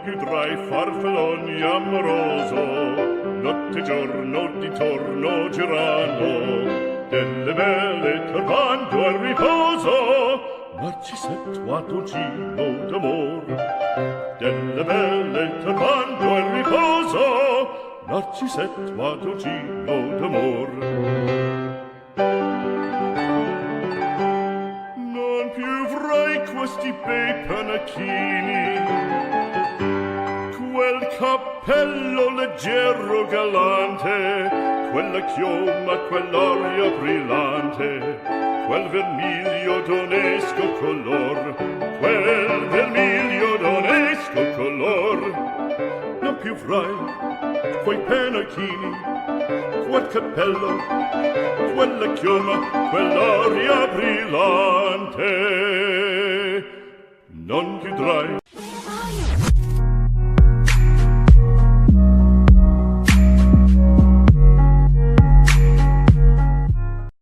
più drai farfalloni amoroso, notte e giorno d'intorno girano, delle belle turbando al riposo, Narcisetto a dolcino d'amor. Delle belle turbando al riposo, Narcisetto a dolcino d'amor. Non più avrai questi bei panacchini, quel cappello leggero galante, quella chioma, quell'aria brillante, quel vermiglio d'onesco color, quel vermiglio d'onesco color. Non più avrai quei pennacchini, quel cappello, quella chioma, quell'aria brillante. Non più avrai